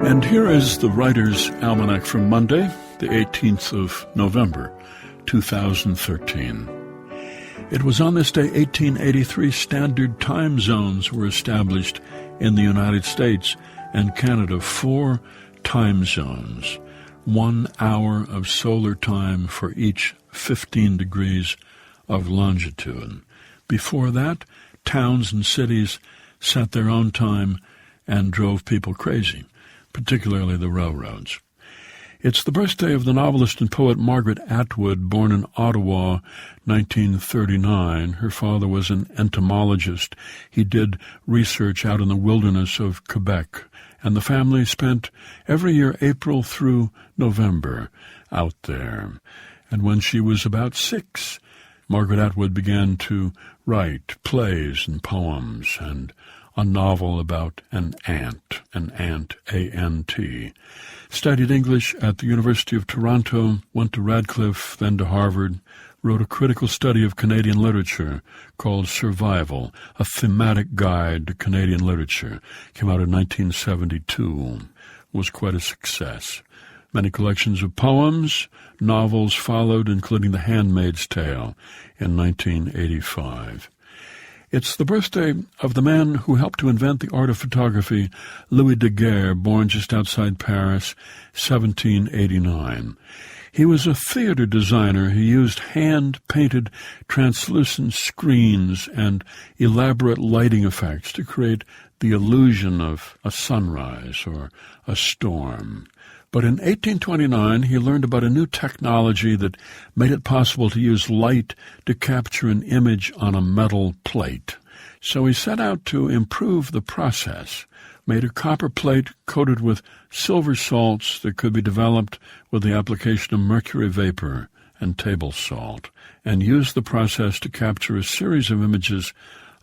And here is the Writers' Almanac for Monday, the 18th of November, 2013. It was on this day, 1883, standard time zones were established in the United States and Canada. 4 time zones, 1 hour of solar time for each 15 degrees of longitude. Before that, towns and cities set their own time and drove people crazy, particularly the railroads. It's the birthday of the novelist and poet Margaret Atwood, born in Ottawa, 1939. Her father was an entomologist. He did research out in the wilderness of Quebec, and the family spent every year April through November out there. And when she was about 6, Margaret Atwood began to write plays and poems and a novel about an ant, A-N-T. Studied English at the University of Toronto, went to Radcliffe, then to Harvard, wrote a critical study of Canadian literature called Survival, a thematic guide to Canadian literature. Came out in 1972. Was quite a success. Many collections of poems, novels followed, including The Handmaid's Tale in 1985. It's the birthday of the man who helped to invent the art of photography, Louis Daguerre, born just outside Paris, 1789. He was a theater designer. He used hand-painted translucent screens and elaborate lighting effects to create the illusion of a sunrise or a storm. But in 1829, he learned about a new technology that made it possible to use light to capture an image on a metal plate. So he set out to improve the process, made a copper plate coated with silver salts that could be developed with the application of mercury vapor and table salt, and used the process to capture a series of images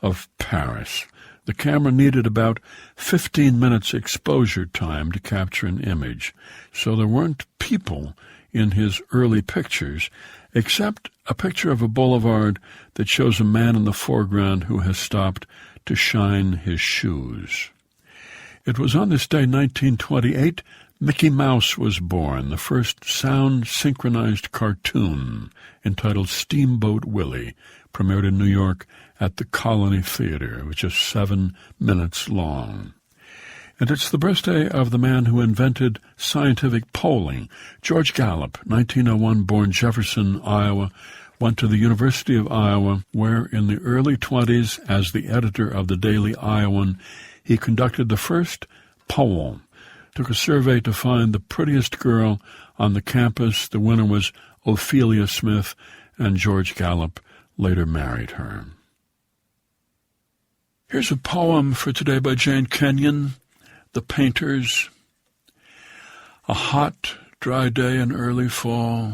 of Paris. The camera needed about 15 minutes exposure time to capture an image, so there weren't people in his early pictures, except a picture of a boulevard that shows a man in the foreground who has stopped to shine his shoes. It was on this day, 1928, Mickey Mouse was born, the first sound-synchronized cartoon entitled Steamboat Willie, premiered in New York at the Colony Theater, which is 7 minutes long. And it's the birthday of the man who invented scientific polling. George Gallup, 1901, born Jefferson, Iowa, went to the University of Iowa, where in the early 20s, as the editor of the Daily Iowan, he conducted the first poll. Took a survey to find the prettiest girl on the campus. The winner was Ophelia Smith, and George Gallup later married her. Here's a poem for today by Jane Kenyon, The Painters. A hot, dry day in early fall.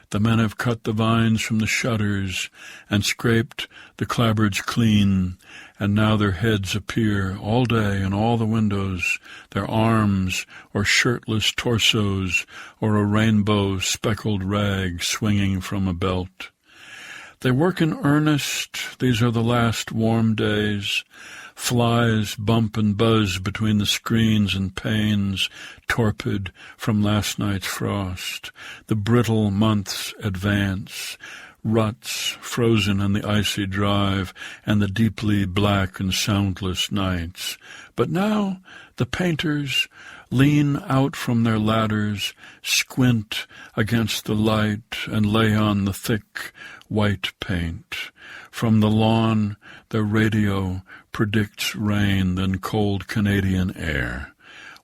The men have cut the vines from the shutters and scraped the clapboards clean, and now their heads appear all day in all the windows, their arms or shirtless torsos or a rainbow speckled rag swinging from a belt. They work in earnest. These are the last warm days. Flies bump and buzz between the screens and panes, torpid from last night's frost. The brittle months advance, ruts frozen in the icy drive, and the deeply black and soundless nights. But now the painters lean out from their ladders, squint against the light, and lay on the thick white paint. From the lawn, their radio predicts rain, then cold Canadian air.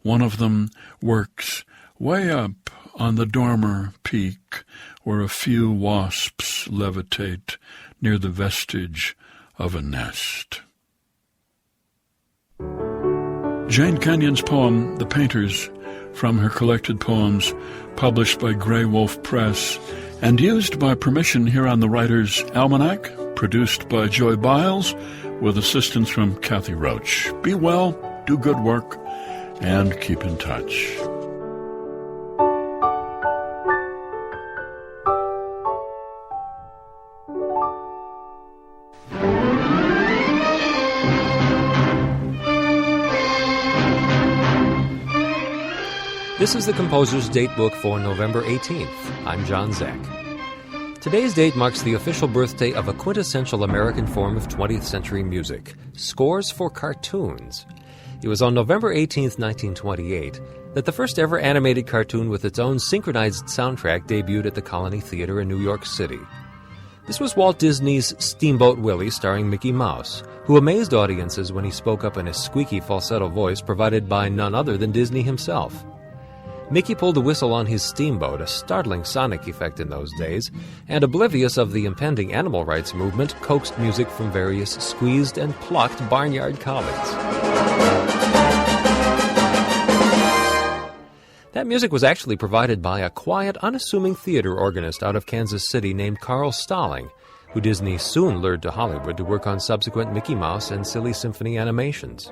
One of them works way up on the Dormer Peak, where a few wasps levitate near the vestige of a nest. Jane Kenyon's poem, The Painters, from her collected poems, published by Grey Wolf Press, and used by permission here on the Writers' Almanac, produced by Joy Biles, with assistance from Kathy Roach. Be well, do good work, and keep in touch. This is the Composer's Datebook for November 18th. I'm John Zach. Today's date marks the official birthday of a quintessential American form of 20th century music, scores for cartoons. It was on November 18th, 1928, that the first ever animated cartoon with its own synchronized soundtrack debuted at the Colony Theater in New York City. This was Walt Disney's Steamboat Willie starring Mickey Mouse, who amazed audiences when he spoke up in a squeaky falsetto voice provided by none other than Disney himself. Mickey pulled the whistle on his steamboat, a startling sonic effect in those days, and oblivious of the impending animal rights movement, coaxed music from various squeezed and plucked barnyard collies. That music was actually provided by a quiet, unassuming theater organist out of Kansas City named Carl Stalling, who Disney soon lured to Hollywood to work on subsequent Mickey Mouse and Silly Symphony animations.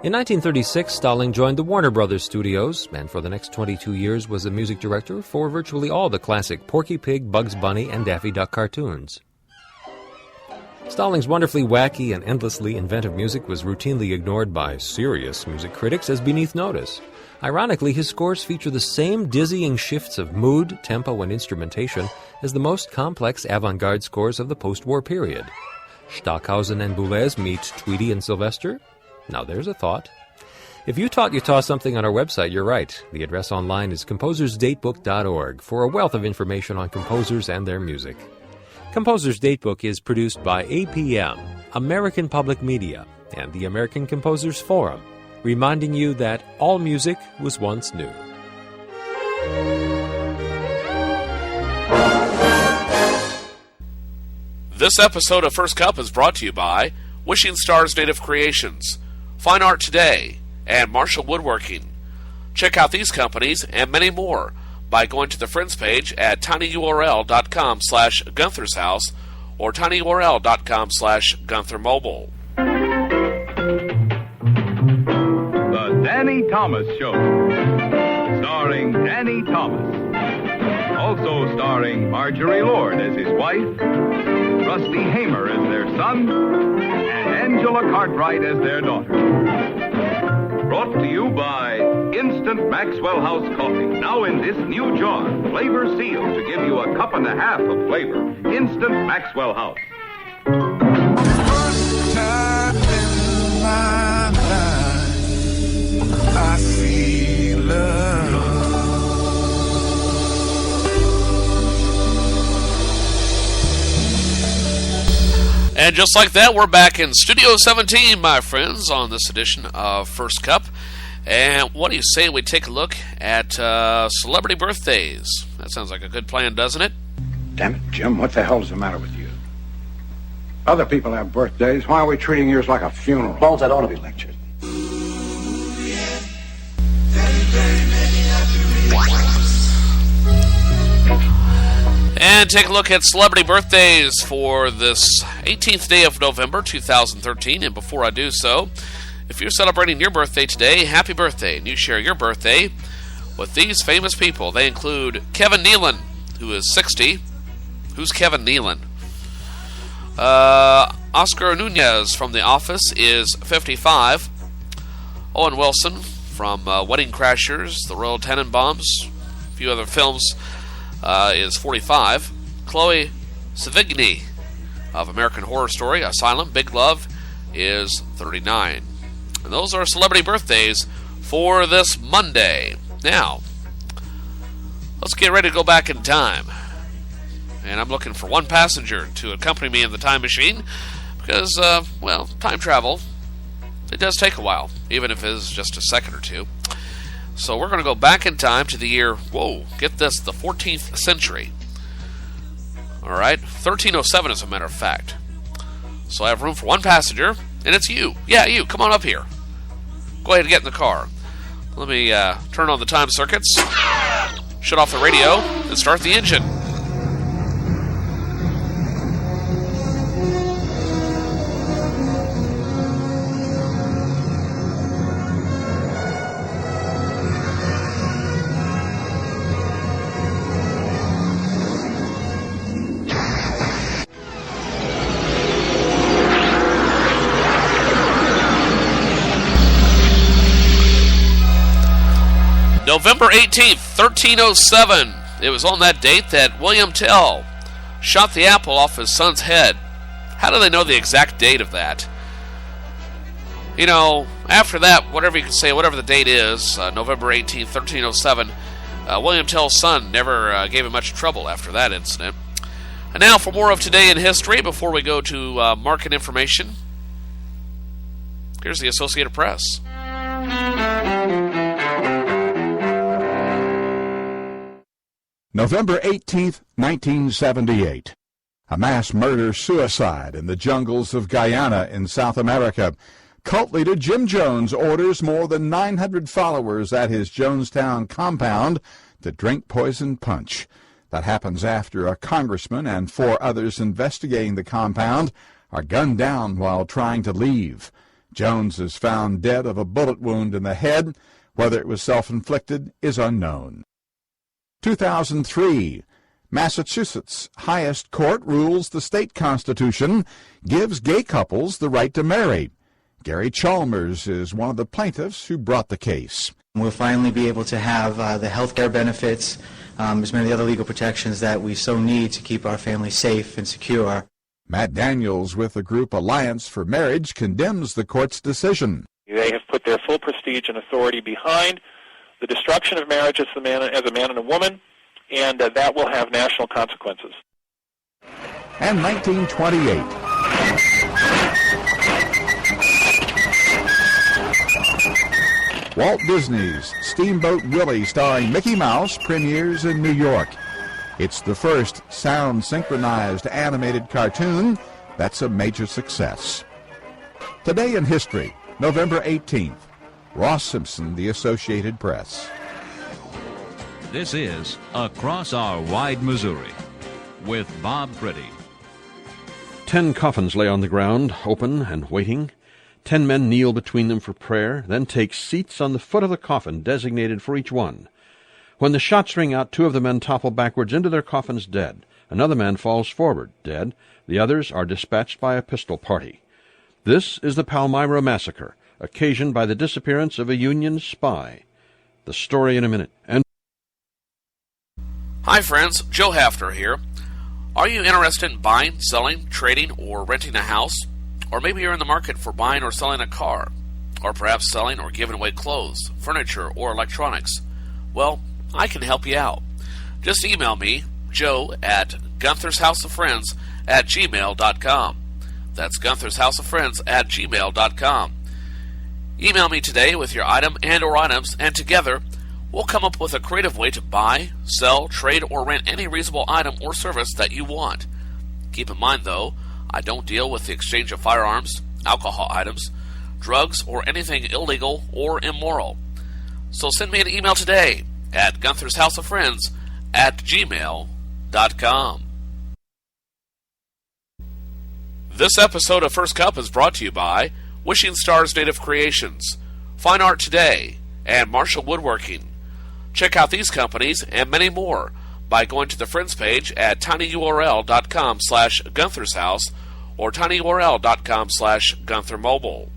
In 1936, Stalling joined the Warner Brothers Studios, and for the next 22 years was the music director for virtually all the classic Porky Pig, Bugs Bunny, and Daffy Duck cartoons. Stalling's wonderfully wacky and endlessly inventive music was routinely ignored by serious music critics as beneath notice. Ironically, his scores feature the same dizzying shifts of mood, tempo, and instrumentation as the most complex avant-garde scores of the post-war period. Stockhausen and Boulez meet Tweedy and Sylvester? Now there's a thought. If you thought you saw something on our website, you're right. The address online is composers-datebook.org for a wealth of information on composers and their music. Composer's Datebook is produced by APM, American Public Media, and the American Composers Forum, reminding you that all music was once new. This episode of First Cup is brought to you by Wishing Stars Native Creations, Fine Art Today, and Marshall Woodworking. Check out these companies and many more by going to the Friends page at tinyurl.com/Gunther's House or tinyurl.com/GuntherMobile. The Danny Thomas Show, starring Danny Thomas. Also starring Marjorie Lord as his wife, Rusty Hamer as their son, and Angela Cartwright as their daughter. Brought to you by Instant Maxwell House Coffee. Now in this new jar, flavor sealed to give you a cup and a half of flavor. Instant Maxwell House. First time in my life, I feel love. And just like that, we're back in Studio 17, my friends, on this edition of First Cup. And what do you say we take a look at celebrity birthdays? That sounds like a good plan, doesn't it? Damn it, Jim, what the hell's the matter with you? Other people have birthdays. Why are we treating yours like a funeral? Bones, I don't want to be lectured. And take a look at celebrity birthdays for this 18th day of November 2013. And before I do so, if you're celebrating your birthday today, happy birthday. And you share your birthday with these famous people. They include Kevin Nealon, who is 60. Who's Kevin Nealon? Oscar Nunez from The Office is 55. Owen Wilson from Wedding Crashers, The Royal Tenenbaums, a few other films, is 45. Chloe Sevigny of American Horror Story, Asylum, Big Love, is 39. And those are celebrity birthdays for this Monday. Now, let's get ready to go back in time. And I'm looking for one passenger to accompany me in the time machine because, time travel, it does take a while, even if it is just a second or two. So we're going to go back in time to the year, get this, the 14th century. All right, 1307 as a matter of fact. So I have room for one passenger, and it's you. Yeah, you, come on up here. Go ahead and get in the car. Let me turn on the time circuits, shut off the radio, and start the engine. November 18th, 1307. It was on that date that William Tell shot the apple off his son's head. How do they know the exact date of that? You know, after that, whatever you can say, whatever the date is, November 18th, 1307, William Tell's son never gave him much trouble after that incident. And now for more of Today in History, before we go to market information, here's the Associated Press. November 18th, 1978. A mass murder-suicide in the jungles of Guyana in South America. Cult leader Jim Jones orders more than 900 followers at his Jonestown compound to drink poison punch. That happens after a congressman and 4 others investigating the compound are gunned down while trying to leave. Jones is found dead of a bullet wound in the head. Whether it was self-inflicted is unknown. 2003. Massachusetts' highest court rules the state constitution gives gay couples the right to marry. Gary Chalmers is one of the plaintiffs who brought the case. We'll finally be able to have the health care benefits, as many other legal protections that we so need to keep our families safe and secure. Matt Daniels with the group Alliance for Marriage condemns the court's decision. They have put their full prestige and authority behind the destruction of marriage as a man and a woman, and that will have national consequences. And 1928. Walt Disney's Steamboat Willie starring Mickey Mouse premieres in New York. It's the first sound-synchronized animated cartoon that's a major success. Today in History, November 18th. Ross Simpson, The Associated Press. This is Across Our Wide Missouri with Bob Pretty. 10 coffins lay on the ground, open and waiting. 10 men kneel between them for prayer, then take seats on the foot of the coffin designated for each one. When the shots ring out, 2 of the men topple backwards into their coffins dead. Another man falls forward, dead. The others are dispatched by a pistol party. This is the Palmyra Massacre, occasioned by the disappearance of a Union spy. The story in a minute. Hi friends, Joe Haffner here. Are you interested in buying, selling, trading, or renting a house? Or maybe you're in the market for buying or selling a car, or perhaps selling or giving away clothes, furniture, or electronics. Well, I can help you out. Just email me, Joe, at Gunther'sHouseOfFriends@gmail.com. That's Gunther'sHouseOfFriends@gmail.com. Email me today with your item and or items, and together we'll come up with a creative way to buy, sell, trade, or rent any reasonable item or service that you want. Keep in mind, though, I don't deal with the exchange of firearms, alcohol items, drugs, or anything illegal or immoral. So send me an email today at Gunther'sHouseOfFriends@gmail.com. This episode of First Cup is brought to you by Wishing Stars Native Creations, Fine Art Today, and Marshall Woodworking. Check out these companies and many more by going to the Friends page at tinyurl.com/Gunther'sHouse or tinyurl.com/GuntherMobile.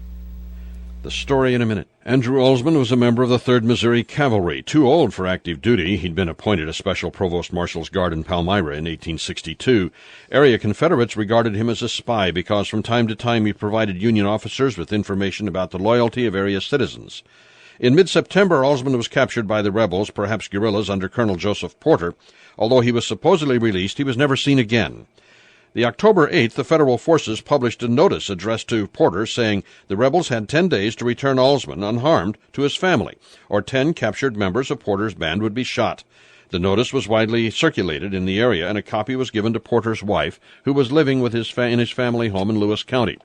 The story in a minute. Andrew Olsman was a member of the 3rd Missouri Cavalry, too old for active duty. He'd been appointed a special provost marshal's guard in Palmyra in 1862. Area Confederates regarded him as a spy because from time to time he provided Union officers with information about the loyalty of area citizens. In mid-September, Olsman was captured by the rebels, perhaps guerrillas, under Colonel Joseph Porter. Although he was supposedly released, he was never seen again. The October 8th, the federal forces published a notice addressed to Porter saying the rebels had 10 days to return Olsman unharmed to his family, or 10 captured members of Porter's band would be shot. The notice was widely circulated in the area, and a copy was given to Porter's wife, who was living with in his family home in Lewis County.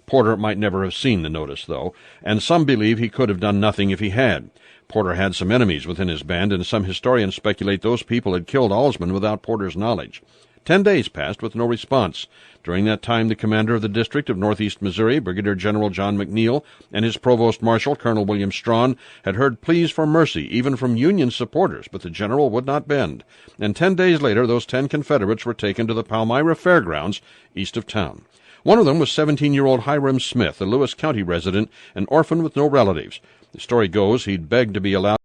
Porter might never have seen the notice, though, and some believe he could have done nothing if he had. Porter had some enemies within his band, and some historians speculate those people had killed Olsman without Porter's knowledge. 10 days passed with no response. During that time, the commander of the District of Northeast Missouri, Brigadier General John McNeil, and his provost marshal, Colonel William Strawn, had heard pleas for mercy, even from Union supporters, but the general would not bend. And 10 days later, those 10 Confederates were taken to the Palmyra Fairgrounds, east of town. One of them was 17-year-old Hiram Smith, a Lewis County resident, an orphan with no relatives. The story goes he'd begged to be allowed